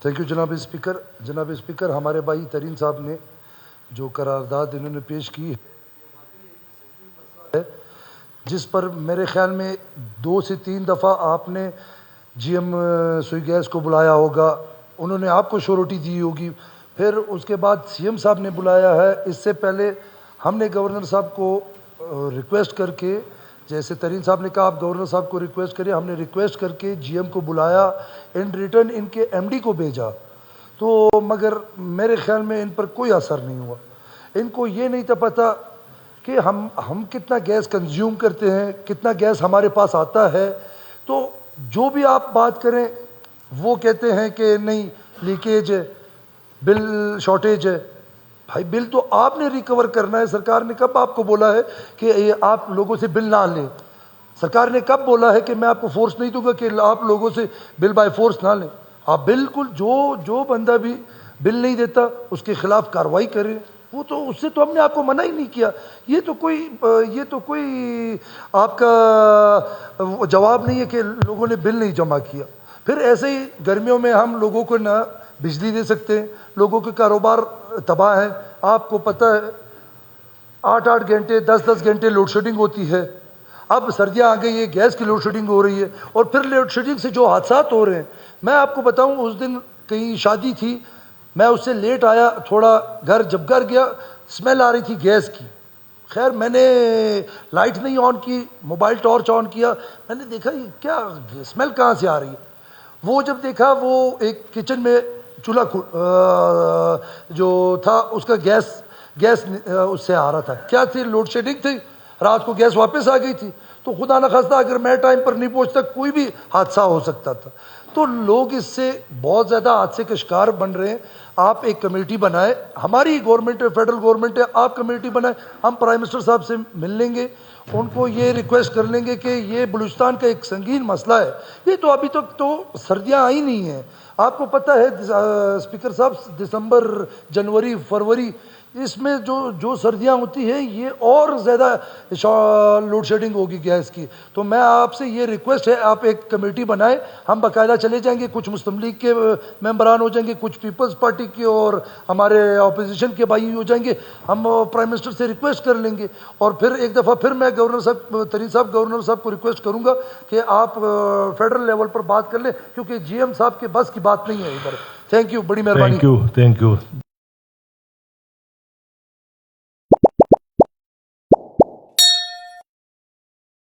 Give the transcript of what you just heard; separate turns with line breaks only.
Thank you جناب speaker. جناب speaker, ہمارے بھائی ترین صاحب نے جو قرارداد انہوں نے پیش کی ہے، جس پر میرے خیال میں 2 سے 3 دفعہ آپ نے جی ایم سوئی گیس کو بلایا ہوگا، انہوں نے آپ کو شورٹی دی ہوگی، پھر اس کے بعد سی ایم صاحب نے بلایا ہے. اس سے پہلے ہم نے گورنر صاحب کو ریکویسٹ کر کے، جیسے ترین صاحب نے کہا آپ گورنر صاحب کو ریکویسٹ کریں، ہم نے ریکویسٹ کر کے جی ایم کو بلایا، ان ریٹرن ان کے ایم ڈی کو بھیجا، تو مگر میرے خیال میں ان پر کوئی اثر نہیں ہوا. ان کو یہ نہیں تھا پتہ کہ ہم کتنا گیس کنزیوم کرتے ہیں، کتنا گیس ہمارے پاس آتا ہے. تو جو بھی آپ بات کریں وہ کہتے ہیں کہ نہیں لیکیج ہے، بل شارٹیج ہے. بھائی بل تو آپ نے ریکور کرنا ہے. سرکار نے کب آپ کو بولا ہے کہ آپ لوگوں سے بل نہ لیں؟ سرکار نے کب بولا ہے کہ میں آپ کو فورس نہیں دوں گا کہ آپ لوگوں سے بل بائی فورس نہ لیں؟ آپ بالکل جو بندہ بھی بل نہیں دیتا اس کے خلاف کارروائی کریں. وہ تو اس سے تو ہم نے آپ کو منع ہی نہیں کیا. یہ تو کوئی آپ کا جواب نہیں ہے کہ لوگوں نے بل نہیں جمع کیا. پھر ایسے ہی گرمیوں میں ہم لوگوں کو نہ بجلی دے سکتے ہیں، لوگوں کے کاروبار تباہ ہے. آپ کو پتہ ہے 8 گھنٹے 10 گھنٹے لوڈ شیڈنگ ہوتی ہے. اب سردیاں آ گئی ہیں، گیس کی لوڈ شیڈنگ ہو رہی ہے، اور پھر لوڈ شیڈنگ سے جو حادثات ہو رہے ہیں، میں آپ کو بتاؤں اس دن کہیں شادی تھی، میں اس سے لیٹ آیا تھوڑا جب گھر گیا اسمیل آ رہی تھی گیس کی. خیر میں نے لائٹ نہیں آن کی، موبائل ٹارچ آن کیا، میں نے دیکھا یہ کیا اسمیل کہاں سے آ رہی ہے. وہ جب دیکھا وہ ایک کچن میں چولہا جو تھا اس کا گیس اس سے آ رہا تھا. کیا تھی؟ لوڈ شیڈنگ تھی، رات کو گیس واپس آ گئی تھی. تو خدا نخواستہ اگر میں ٹائم پر نہیں پہنچتا کوئی بھی حادثہ ہو سکتا تھا. تو لوگ اس سے بہت زیادہ حادثے کے شکار بن رہے ہیں. آپ ایک کمیٹی بنائیں، ہماری گورنمنٹ ہے، فیڈرل گورنمنٹ ہے، آپ کمیٹی بنائیں. ہم پرائم منسٹر صاحب سے مل لیں گے، ان کو یہ ریکویسٹ کر لیں گے کہ یہ بلوچستان کا ایک سنگین مسئلہ ہے. یہ تو ابھی تک تو سردیاں آئی نہیں ہیں. آپ کو پتہ ہے اسپیکر صاحب، دسمبر جنوری فروری اس میں جو سردیاں ہوتی ہیں یہ اور زیادہ لوڈ شیڈنگ ہوگی گیس کی. تو میں آپ سے یہ ریکویسٹ ہے آپ ایک کمیٹی بنائیں. ہم باقاعدہ چلے جائیں گے، کچھ مسلم لیگ کے ممبران ہو جائیں گے، کچھ پیپلز پارٹی کے اور ہمارے اپوزیشن کے بھائی ہو جائیں گے. ہم پرائم منسٹر سے ریکویسٹ کر لیں گے، اور پھر ایک دفعہ پھر میں ترین صاحب گورنر صاحب کو ریکویسٹ کروں گا کہ آپ فیڈرل لیول پر بات کر لیں، کیونکہ جی ایم صاحب کے بس کی بات نہیں ہے ادھر. تھینک یو، بڑی مہربانی.
Thank you.